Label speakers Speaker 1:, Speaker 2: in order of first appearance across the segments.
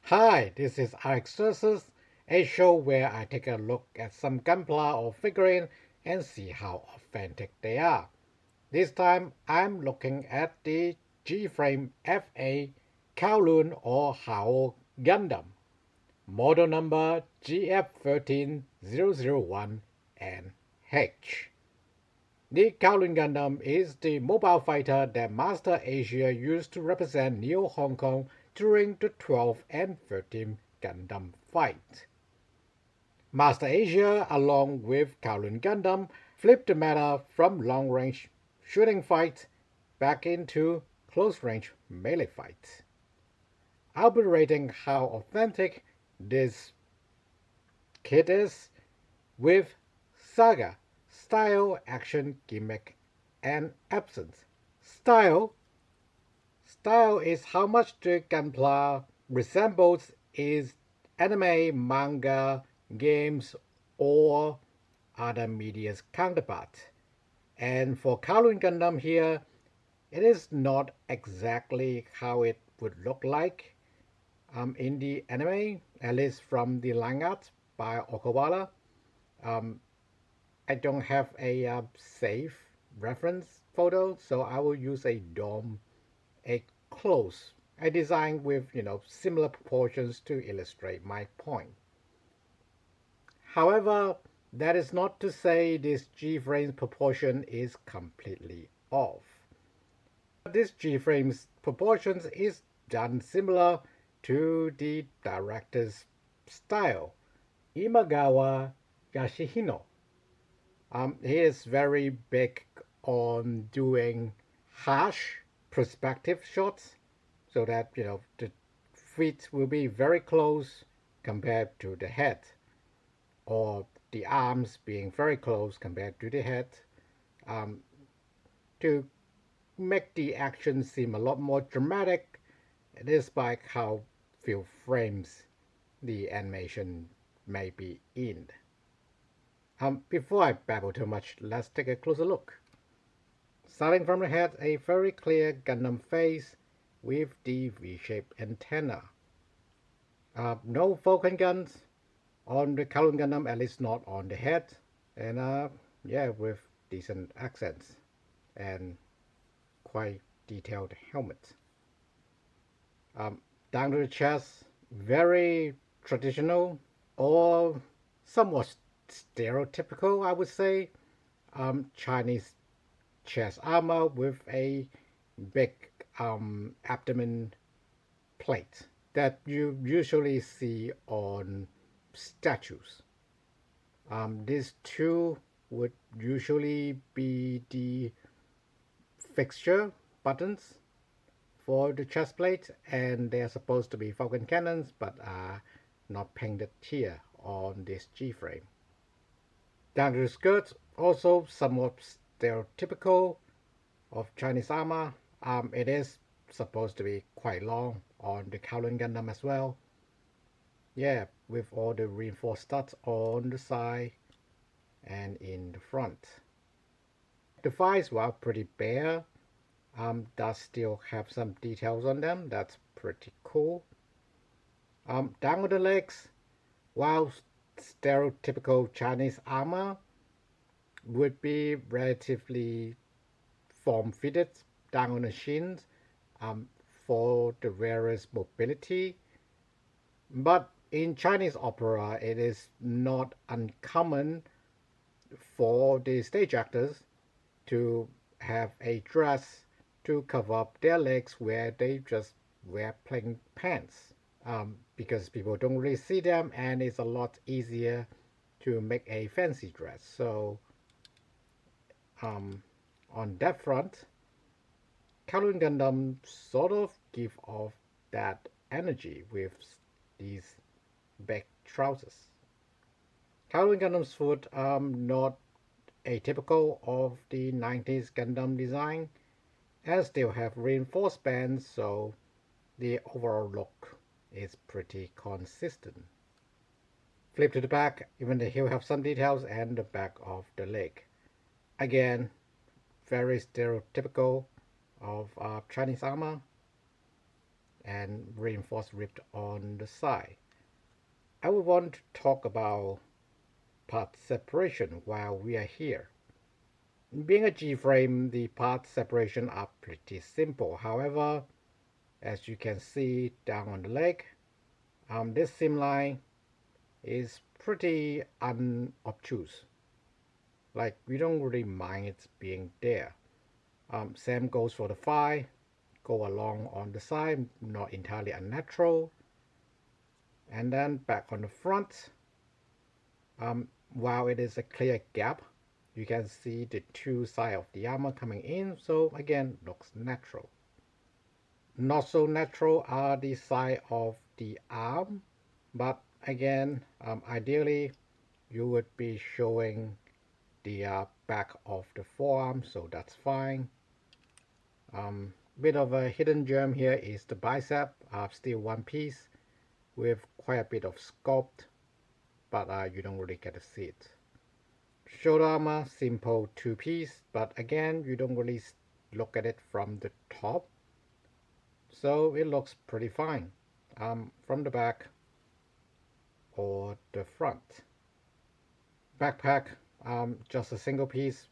Speaker 1: Hi, this is Alexcursus, a show where I take a look at some gunpla or figurine and see how authentic they are. This time I'm looking at the Gframe FA Kowloon or Haow Gundam, model number GF13-001NH. The Kowloon Gundam is the mobile fighter that Master Asia used to represent Neo Hong Kong during the 12th and 13th Gundam fight. Master Asia, along with Kowloon Gundam, flipped the meta from long-range shooting fights back into close-range melee fights. I'll be rating how authentic this kit is with saga, style, action, gimmick, and absence. Style is how much the gunpla resembles its anime, manga, games, or other media's counterpart. And for Kowloon Gundam here, it is not exactly how it would look like in the anime, at least from the line art by Okawara. I don't have a safe reference photo, so I will use a close, a design with similar proportions to illustrate my point. However, that is not to say this G-frame proportion is completely off. This G-frame's proportions is done similar to the director's style, Imagawa Yashihino. He is very big on doing harsh perspective shots so that the feet will be very close compared to the head, or the arms being very close compared to the head, to make the action seem a lot more dramatic, despite how few frames the animation may be in. Before I babble too much, let's take a closer look. Starting from the head, a very clear Gundam face with the V-shaped antenna. No Falcon guns on the Kowloon Gundam, at least not on the head, and yeah, with decent accents and quite detailed helmet. Down to the chest, very traditional or somewhat stereotypical, I would say, Chinese chest armor with a big abdomen plate that you usually see on statues. These two would usually be the fixture buttons for the chest plate, and they are supposed to be Falcon cannons but are not painted here on this G-frame. Down to the skirt, also somewhat stereotypical of Chinese armor. It is supposed to be quite long on the Kowloon Gundam as well. Yeah, with all the reinforced studs on the side and in the front. The thighs were pretty bare. Does still have some details on them. That's pretty cool. Down on the legs, while stereotypical Chinese armor would be relatively form-fitted down on the shins for the various mobility. But in Chinese opera, it is not uncommon for the stage actors to have a dress to cover up their legs where they just wear plain pants. Because people don't really see them, and it's a lot easier to make a fancy dress. So on that front, Kowloon Gundam sort of give off that energy with these big trousers. Kowloon Gundam's foot not atypical of the 90s Gundam design, and still have reinforced bands, so the overall look is pretty consistent. Flip to the back, even the heel have some details, and the back of the leg. Again, very stereotypical of Chinese armor. and reinforced rib on the side. I would want to talk about part separation while we are here. Being a G-frame, the part separation are pretty simple. However, as you can see down on the leg, this seam line is pretty unobtuse. Like, we don't really mind it being there. Same goes for the thigh, go along on the side, not entirely unnatural. And then back on the front, while it is a clear gap, you can see the two sides of the armor coming in, so again, looks natural. Not so natural are the side of the arm, but again, ideally, you would be showing the back of the forearm, so that's fine. Bit of a hidden gem here is the bicep, still one piece with quite a bit of sculpt, but you don't really get to see it. Shoulder armor, simple two-piece, but again, you don't really look at it from the top, so it looks pretty fine from the back or the front. Backpack, just a single piece,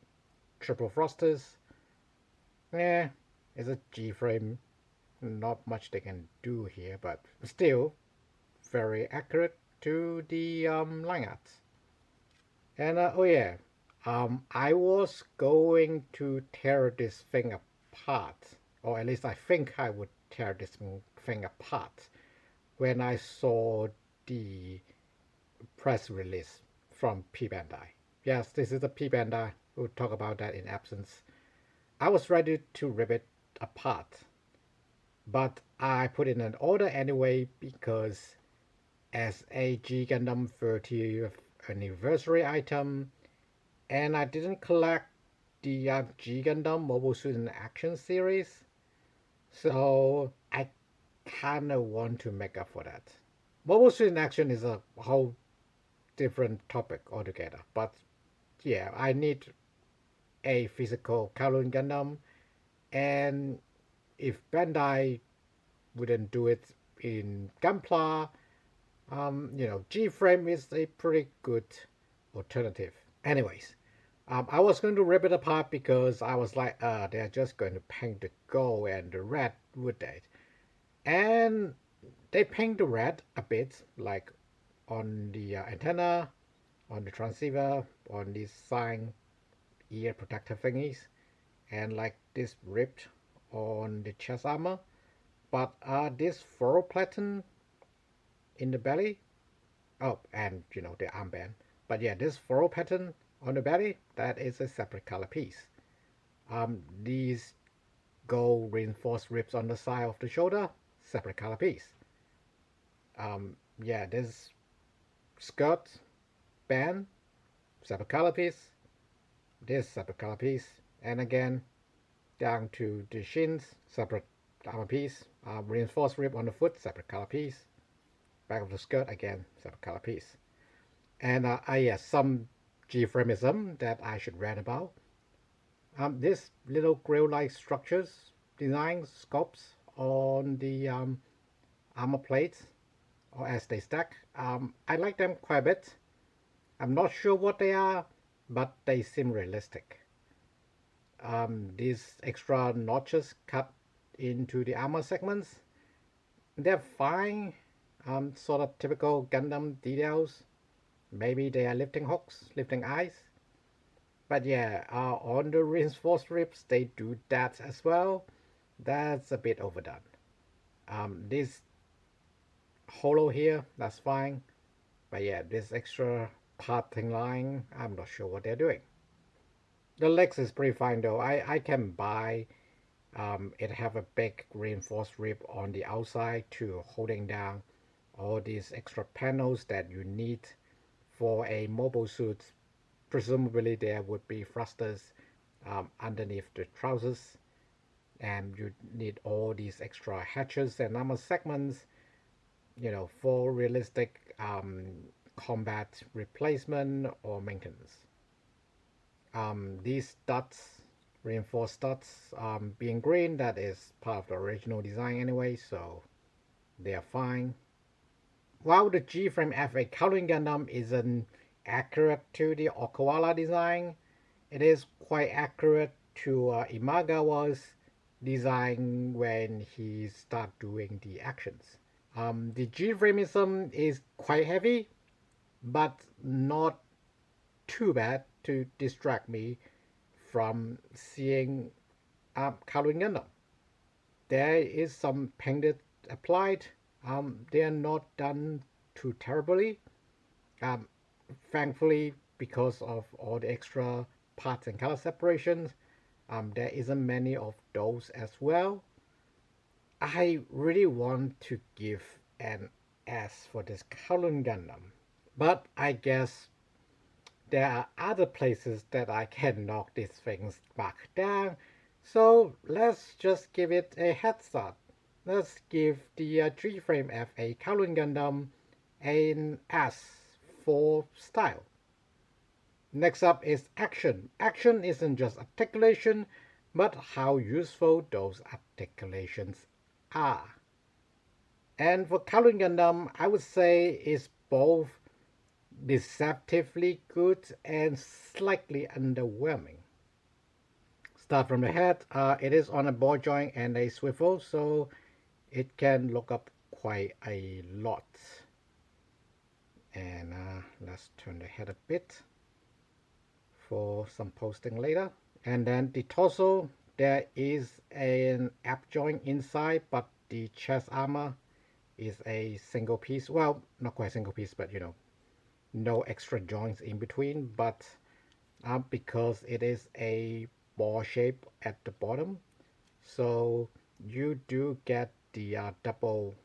Speaker 1: triple thrusters. Yeah, it's a G-frame, not much they can do here, but still very accurate to the line art. And oh yeah, I was going to tear this thing apart, or at least I think I would tear this thing apart when I saw the press release from P Bandai. Yes, this is a P Bandai. We'll talk about that in absence. I was ready to rip it apart, but I put in an order anyway because as a G Gundam 30th anniversary item, and I didn't collect the G Gundam Mobile Suit in Action series, so I kinda want to make up for that. Mobile Suit in Action is a whole different topic altogether, but yeah, I need a physical Kowloon Gundam, and if Bandai wouldn't do it in Gunpla, Gframe is a pretty good alternative. Anyways, I was going to rip it apart because I was like, they're just going to paint the gold and the red with it. And they paint the red a bit, like on the antenna, on the transceiver, on these sign ear protector thingies, and like this ripped on the chest armor. But this furrow pattern in the belly, oh, and the armband, but yeah, this furrow pattern on the belly, that is a separate color piece. These gold reinforced ribs on the side of the shoulder, separate color piece. Yeah, this skirt band, separate color piece, this separate color piece, and again down to the shins, separate armor piece, reinforced rib on the foot, separate color piece, back of the skirt, again separate color piece. And yes, some Gframeism that I should read about. This little grill-like structures, designs, sculpts on the armor plates, or as they stack. I like them quite a bit. I'm not sure what they are, but they seem realistic. These extra notches cut into the armor segments, they're fine. Sort of typical Gundam details. Maybe they are lifting hooks, lifting eyes. But yeah, on the reinforced ribs, they do that as well. That's a bit overdone. This hollow here, that's fine. But yeah, this extra parting line, I'm not sure what they're doing. The legs is pretty fine though. I can buy it have a big reinforced rib on the outside to holding down all these extra panels that you need for a mobile suit. Presumably there would be thrusters underneath the trousers, and you need all these extra hatches and armor segments, for realistic combat replacement or maintenance. These studs, reinforced studs, being green, that is part of the original design anyway, so they are fine. While the Gframe FA Kowloon Gundam isn't accurate to the Okawara design, it is quite accurate to Imagawa's design when he started doing the actions. The Gframeism is quite heavy, but not too bad to distract me from seeing Kowloon Gundam. There is some painted applied. They are not done too terribly. Um, Thankfully, because of all the extra parts and color separations, there isn't many of those as well. I really want to give an S for this Kowloon Gundam, but I guess there are other places that I can knock these things back down. So let's just give it a head start. Let's give the Gframe FA Kowloon Gundam an S for style. Next up is action. Action isn't just articulation, but how useful those articulations are. And for Kowloon Gundam, I would say it's both deceptively good and slightly underwhelming. Start from the head. It is on a ball joint and a swivel, so it can look up quite a lot. And let's turn the head a bit for some posting later. And then the torso, there is an ab joint inside, but the chest armor is a single piece. Well, not quite a single piece, but you know, no extra joints in between. But because it is a ball shape at the bottom, so you do get the double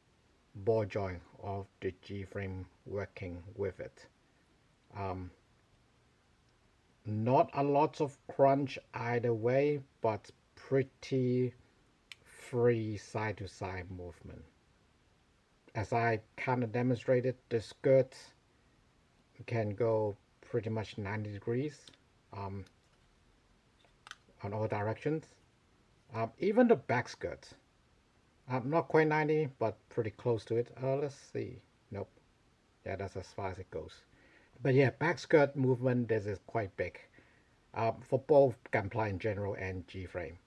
Speaker 1: ball joint of the G-frame working with it. Not a lot of crunch either way, but pretty free side to side movement. As I kind of demonstrated, the skirt can go pretty much 90 degrees on all directions. Even the back skirt, not quite 90, but pretty close to it. Let's see. Nope. Yeah, that's as far as it goes. But yeah, back skirt movement, this is quite big for both Gunpla in general and G-frame.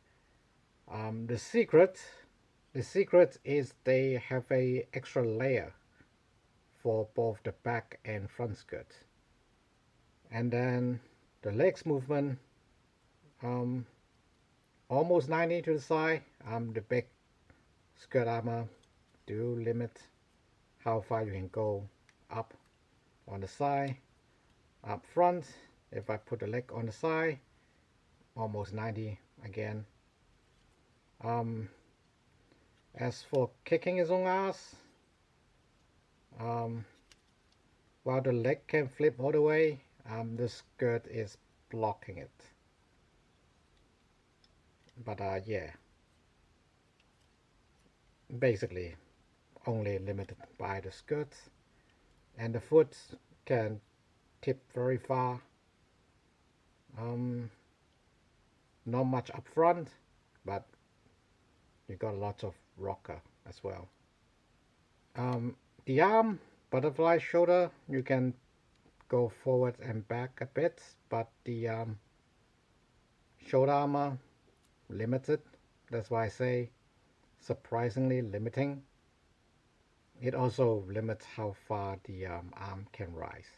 Speaker 1: The secret is they have a extra layer for both the back and front skirt. And then the legs movement, almost 90 to the side. The big skirt armor do limit how far you can go up on the side. Up front, if I put the leg on the side, almost 90 again. As for kicking his own ass, while the leg can flip all the way, the skirt is blocking it. But yeah, basically only limited by the skirt, and the foot can tip very far. Not much up front, but you got lots of rocker as well. The arm, butterfly shoulder, you can go forward and back a bit, but the shoulder armor limited. That's why I say surprisingly limiting. It also limits how far the arm can rise.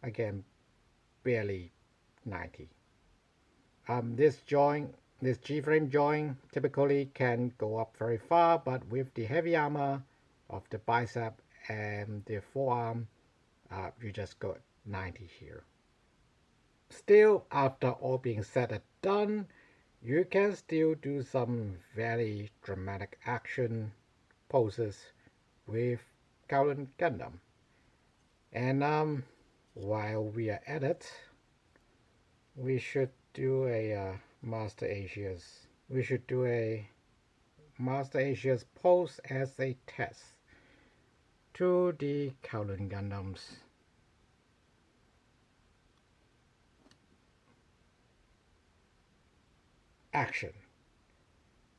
Speaker 1: Again, barely 90. This G-frame joint typically can go up very far, but with the heavy armor of the bicep and the forearm, you just got 90 here. Still, after all being said and done, you can still do some very dramatic action poses with Kowloon Gundam. And while we are at it, we should do a Master Asia's pose as a test to the Kowloon Gundams. Action.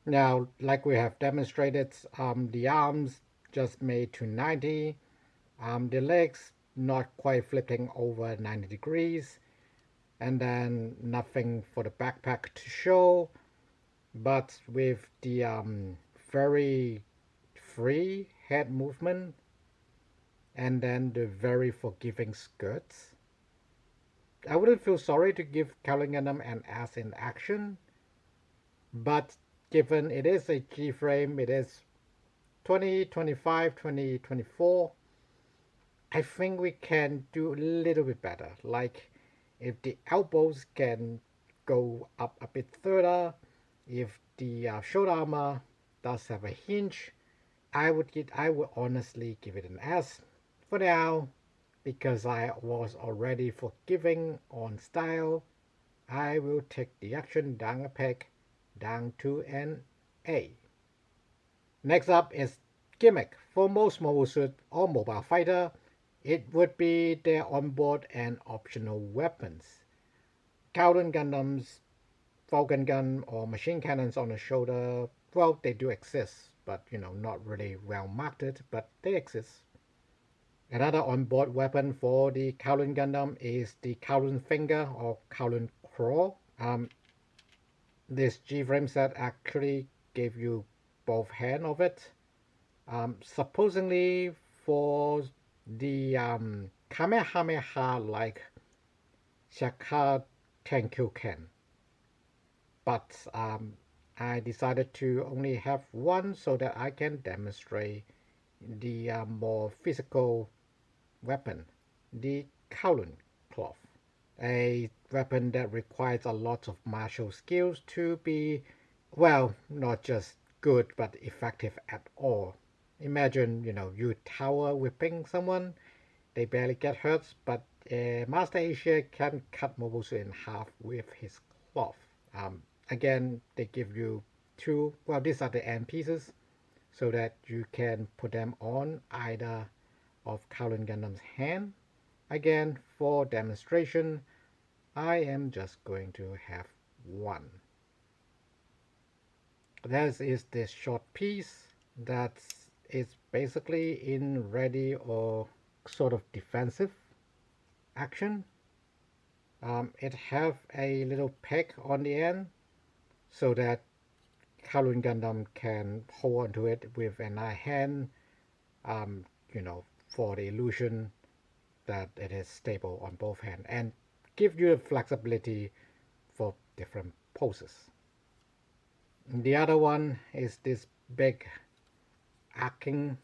Speaker 1: Now, like we have demonstrated, the arms just made to 90. The legs not quite flipping over 90 degrees, and then nothing for the backpack to show, but with the very free head movement, and then the very forgiving skirts. I wouldn't feel sorry to give Kowloon Gundam an ass in action, but given it is a Gframe, it is 2025, 2024, I think we can do a little bit better. Like if the elbows can go up a bit further, if the shoulder armor does have a hinge, I would honestly give it an S. For now, because I was already forgiving on style, I will take the action down a peg, down to an A. Next up is Gimmick. For most mobile suit or mobile fighter, it would be their onboard and optional weapons. Kowloon Gundam's Vulcan gun or machine cannons on the shoulder, well, they do exist, but not really well marketed, but they exist. Another onboard weapon for the Kowloon Gundam is the Kowloon Finger or Kowloon Claw. This Gframe set actually gave you both hands of it. Supposedly for the Kamehameha-like Shaka Tenkyuken. But I decided to only have one so that I can demonstrate the more physical weapon, the Kowloon Cloth. A weapon that requires a lot of martial skills to be, well, not just good but effective at all. Imagine, you tower whipping someone, they barely get hurt, but Master Asia can cut mobile suit in half with his cloth. Again, they give you two, well, these are the end pieces, so that you can put them on either of Kowloon Gundam's hand. Again, for demonstration, I am just going to have one. This is this short piece that is basically in ready or sort of defensive action. It have a little peg on the end so that Kowloon Gundam can hold onto it with an hand, for the illusion that it is stable on both hands and give you the flexibility for different poses. The other one is this big arcing,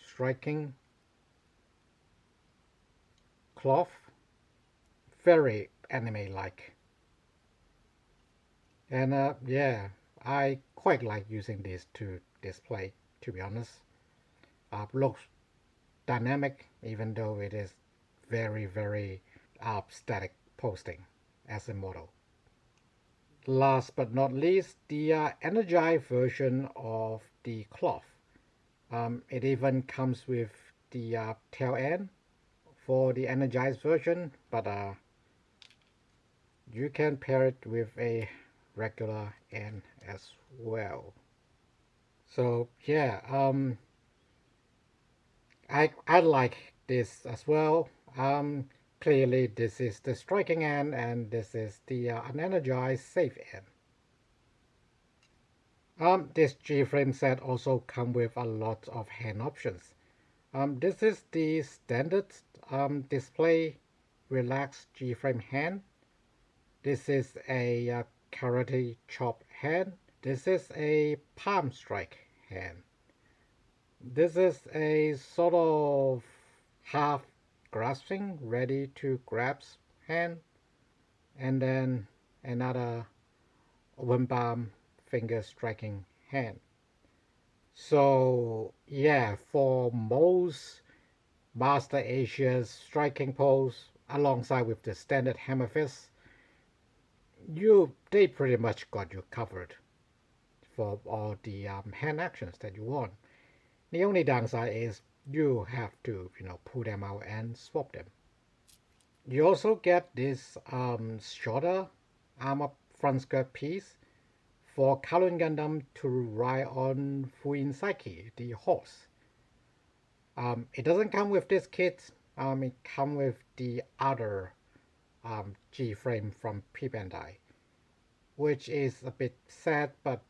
Speaker 1: striking cloth, very anime-like. And yeah, I quite like using this to display, to be honest. Looks dynamic, even though it is very, very static posting as a model. Last but not least, the energized version of the cloth. It even comes with the tail end for the energized version, but you can pair it with a regular end as well. So yeah, I like this as well. Clearly this is the striking end and this is the unenergized safe end. This Gframe set also comes with a lot of hand options. This is the standard display relaxed Gframe hand. This is a karate chop hand. This is a palm strike hand. This is a sort of half grasping, ready to grasp hand, and then another one palm finger striking hand. So yeah, for most Master Asia's striking pose, alongside with the standard hammer fist, they pretty much got you covered for all the hand actions that you want. The only downside is you have to, pull them out and swap them. You also get this shorter armor front skirt piece for Kowloon Gundam to ride on Fuin Psyche, the horse. It doesn't come with this kit. It comes with the other Gframe from Bandai, which is a bit sad, but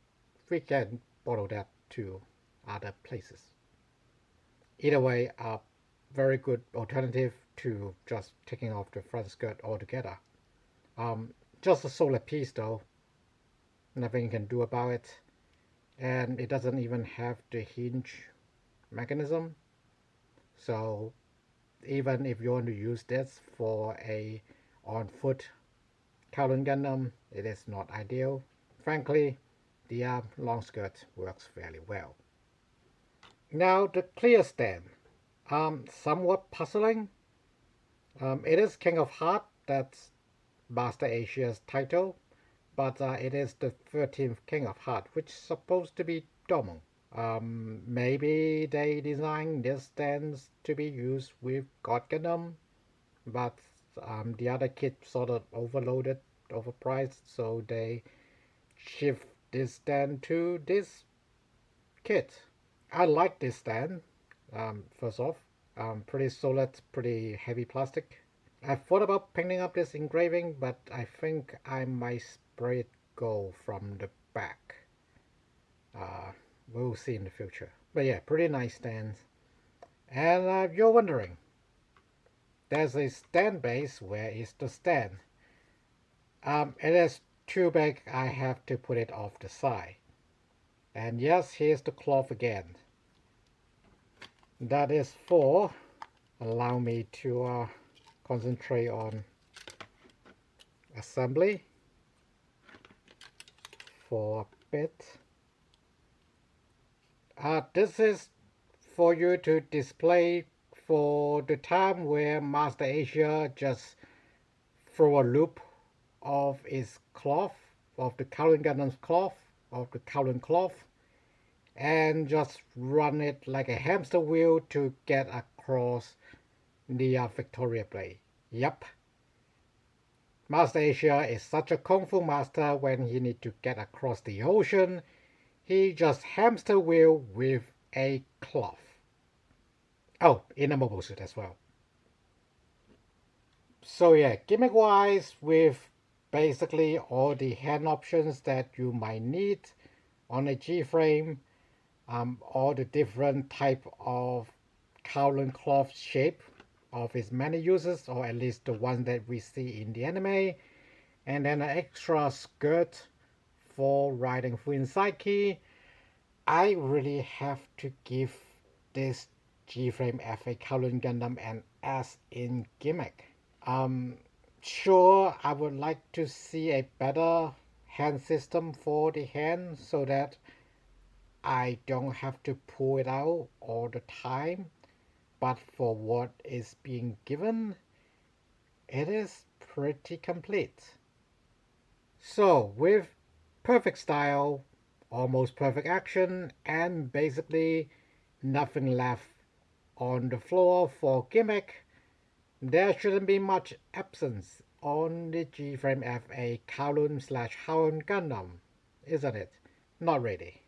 Speaker 1: we can borrow that to other places. Either way, a very good alternative to just taking off the front skirt altogether. Just a solar piece though, nothing you can do about it, and it doesn't even have the hinge mechanism. So even if you want to use this for a on-foot Kowloon Gundam, it is not ideal. Frankly, the long skirt works fairly well. Now the clear stand, somewhat puzzling. It is King of Heart, that's Master Asia's title, but it is the 13th King of Heart, which is supposed to be Domon. Maybe they designed this stands to be used with God Gundam, but the other kit sort of overloaded, overpriced, so they shift this stand to this kit. I like this stand. First off, pretty solid, pretty heavy plastic. I thought about painting up this engraving, but I think I might spray it gold from the back. We'll see in the future. But yeah, pretty nice stands. And you're wondering, there's a stand base. Where is the stand? It is too big. I have to put it off the side. And yes, here's the cloth again. That is for allow me to concentrate on assembly for a bit. This is for you to display for the time where Master Asia just throw a loop of its cloth, of the Kowloon Gundam's cloth, of the Kowloon cloth, and just run it like a hamster wheel to get across the Victoria Blade. Yep. Master Asia is such a kung fu master. When he need to get across the ocean, he just hamster wheel with a cloth. Oh, in a mobile suit as well. So yeah, gimmick wise, with basically all the hand options that you might need on a Gframe, all the different type of Kowloon cloth shape of its many uses, or at least the one that we see in the anime, and then an extra skirt for riding Fuin Psyche. I really have to give this Gframe FA Kowloon Gundam an S in gimmick. Sure, I would like to see a better hand system for the hand so that I don't have to pull it out all the time, but for what is being given, it is pretty complete. So with perfect style, almost perfect action, and basically nothing left on the floor for gimmick, there shouldn't be much absence on the Gframe FA Kowloon/Haow Gundam, isn't it? Not really.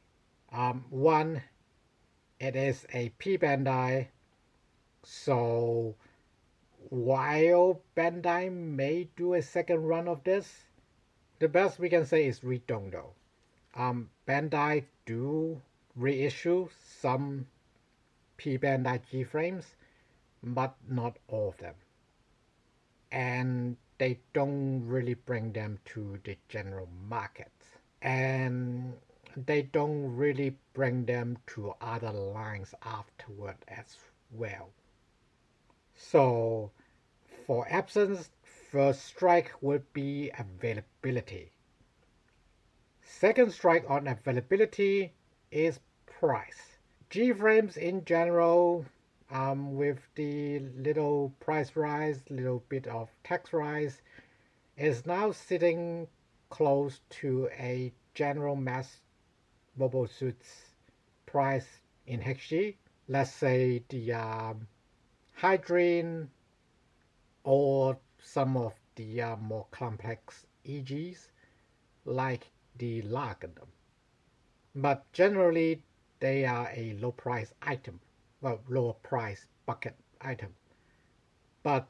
Speaker 1: One, it is a Bandai, so while Bandai may do a second run of this, the best we can say is we don't know. Bandai do reissue some Bandai Gframes, but not all of them. And they don't really bring them to the general market. And they don't really bring them to other lines afterward as well. So for absence, first strike would be availability. Second strike on availability is price. Gframes in general, with the little price rise, little bit of tax rise, is now sitting close to a general mass mobile suits price in HG. Let's say the Hydrine or some of the more complex EGs like the La Gundam. But generally they are a low price item. well, lower price bucket item. But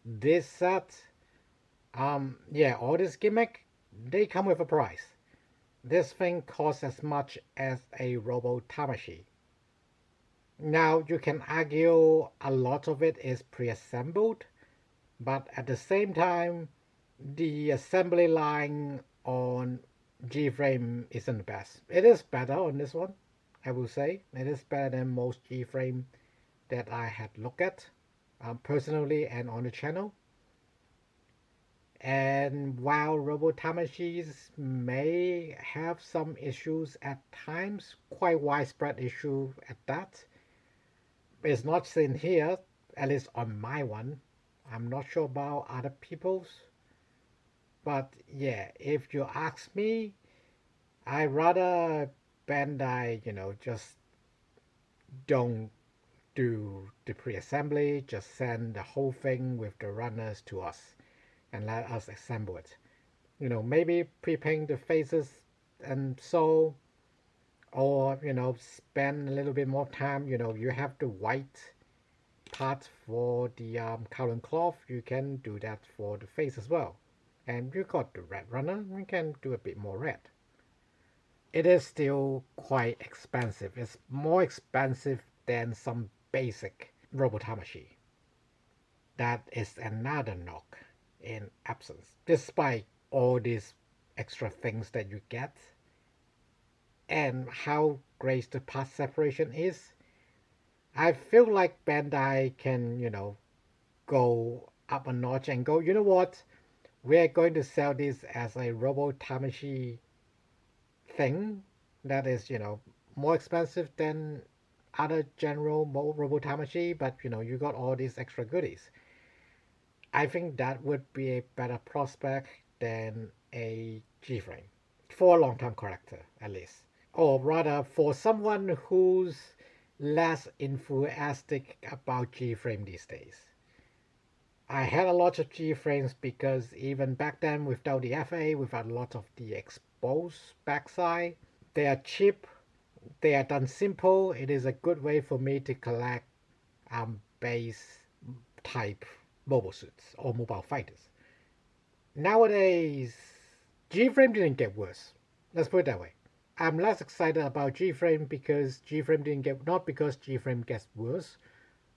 Speaker 1: this set, yeah, all this gimmick, they come with a price. This thing costs as much as a Robo Tamashi. Now you can argue a lot of it is pre-assembled, but at the same time, the assembly line on Gframe isn't the best. It is better on this one, I will say. It is better than most Gframe that I had looked at personally and on the channel. And while Robo Tamashis may have some issues at times, quite widespread issue at that, it's not seen here, at least on my one. I'm not sure about other people's, but yeah, if you ask me, I rather Bandai, just don't do the pre-assembly, just send the whole thing with the runners to us and let us assemble it. Maybe pre-paint the faces and so, or spend a little bit more time. You have the white part for the Kowloon cloth, you can do that for the face as well. And you got the red runner, you can do a bit more red. It is still quite expensive. It's more expensive than some basic Robotamashi. That is another knock in absence. Despite all these extra things that you get and how great the part separation is, I feel like Bandai can, go up a notch and go, you know what? We're going to sell this as a Robo Tamashi thing that is, more expensive than other general Robo Tamashi, but, you got all these extra goodies. I think that would be a better prospect than a Gframe for a long-term collector, at least. Or rather, for someone who's less enthusiastic about Gframe these days. I had a lot of Gframes because even back then, without the FA, without a lot of the exposed backside, they are cheap, they are done simple. It is a good way for me to collect base type mobile suits or mobile fighters. Nowadays, Gframe didn't get worse. Let's put it that way. I'm less excited about Gframe because Gframe didn't get, not because Gframe gets worse,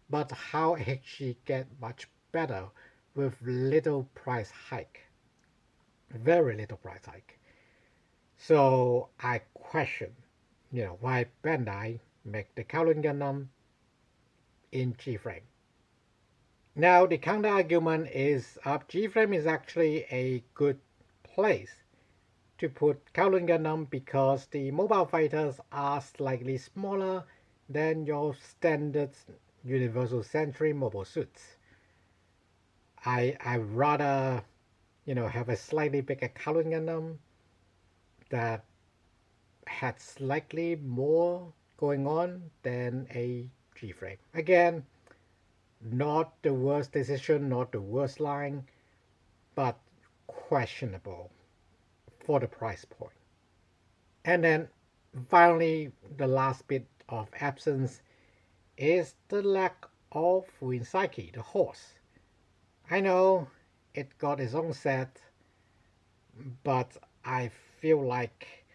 Speaker 1: but how it actually get much better with little price hike. Very little price hike. So I question, why Bandai make the Kowloon Gundam in Gframe. Now the counter argument is Gframe is actually a good place to put Kowloon Gundam because the mobile fighters are slightly smaller than your standard Universal Century mobile suits. I rather, have a slightly bigger Kowloon Gundam that had slightly more going on than a Gframe. Again, not the worst decision, not the worst line, but questionable for the price point. And then finally, the last bit of absence is the lack of Fuin Psyche, the horse. I know it got its own set, but I feel like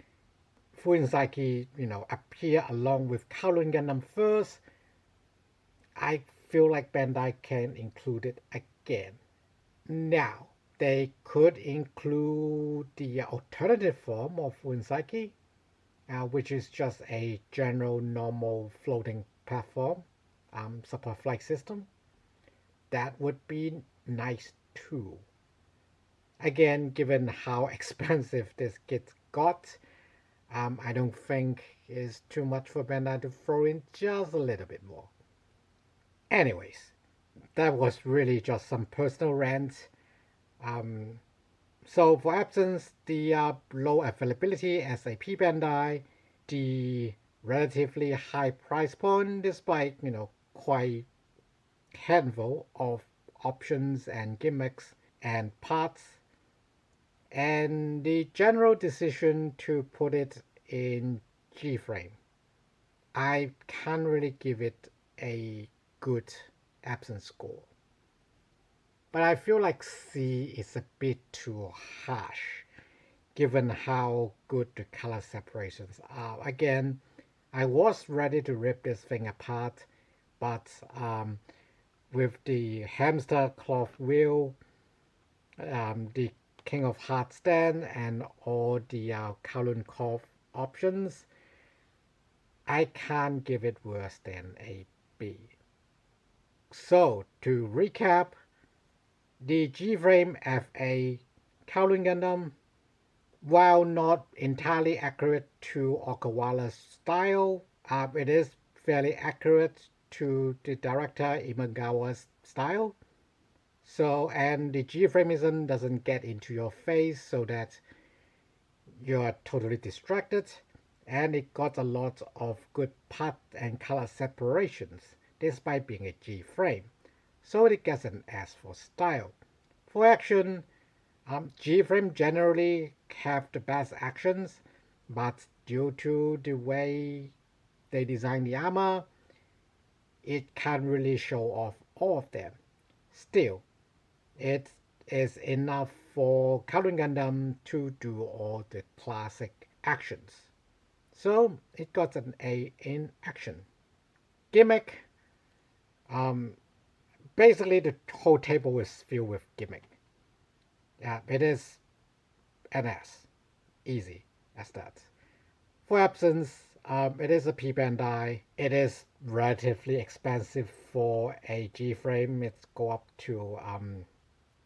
Speaker 1: Fuin Psyche, appear along with Kowloon Gundam first. I feel like Bandai can include it again. Now, they could include the alternative form of Fuin Psyche, which is just a general normal floating platform support flight system. That would be nice too. Again, given how expensive this kit got, I don't think it's too much for Bandai to throw in just a little bit more. Anyways, that was really just some personal rant. So for absence, the low availability SAP Bandai, the relatively high price point despite, quite handful of options and gimmicks and parts, and the general decision to put it in Gframe. I can't really give it a good absence score. But I feel like C is a bit too harsh, given how good the color separations are. Again, I was ready to rip this thing apart, but with the hamster cloth wheel, the King of Hearts stand, and all the Kowloon cloth options, I can't give it worse than a B. So, to recap, the Gframe FA Kowloon Gundam, while not entirely accurate to Okawara's style, it is fairly accurate to the director Imagawa's style. So, and the Gframeism doesn't get into your face so that you're totally distracted. And it got a lot of good path and color separations, despite being a Gframe. So it gets an S for style. For action, Gframe generally have the best actions, but due to the way they design the armor, it can't really show off all of them. Still, it is enough for Kowloon Gundam to do all the classic actions. So it got an A in action. Gimmick, basically the whole table is filled with gimmick. Yeah, it is an S. Easy as that. For absence, it is a P Bandai. It is relatively expensive for a Gframe. It's go up to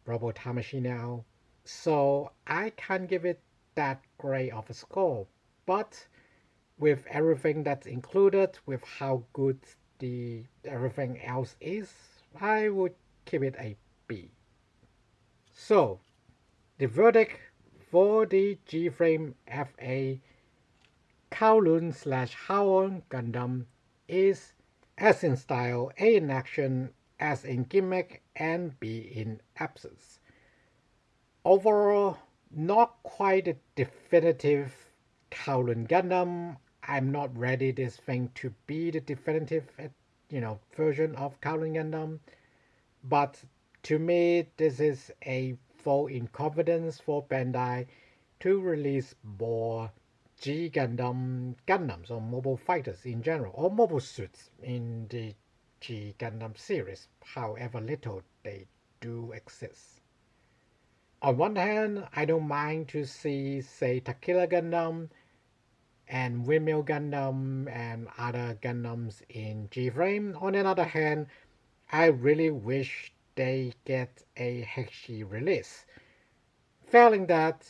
Speaker 1: Robo Tamashi now. So I can't give it that great of a score. But with everything that's included, with how good the everything else is, I would give it a B. So, the verdict for the Gframe FA Kowloon/Haow Gundam is S in style, A in action, S in gimmick, and B in absence. Overall, not quite a definitive Kowloon Gundam. I'm not ready this thing to be the definitive, version of Kowloon Gundam. But to me, this is a full incompetence for Bandai to release more G Gundam Gundams or mobile fighters in general, or mobile suits in the G Gundam series, however little they do exist. On one hand, I don't mind to see, say, Takila Gundam and Windmill Gundam and other Gundams in Gframe. On the other hand, I really wish they get a Heisei release. Failing that,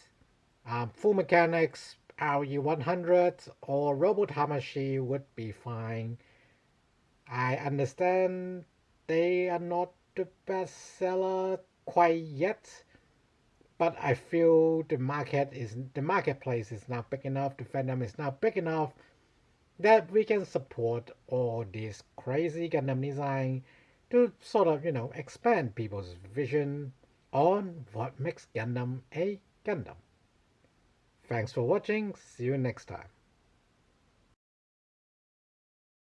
Speaker 1: Full Mechanics, RE100 or Robo Tamashi would be fine. I understand they are not the best seller quite yet, but I feel the marketplace is now big enough, the fandom is now big enough that we can support all this crazy Gundam design to sort of, expand people's vision on what makes Gundam a Gundam. Thanks for watching, see you next time.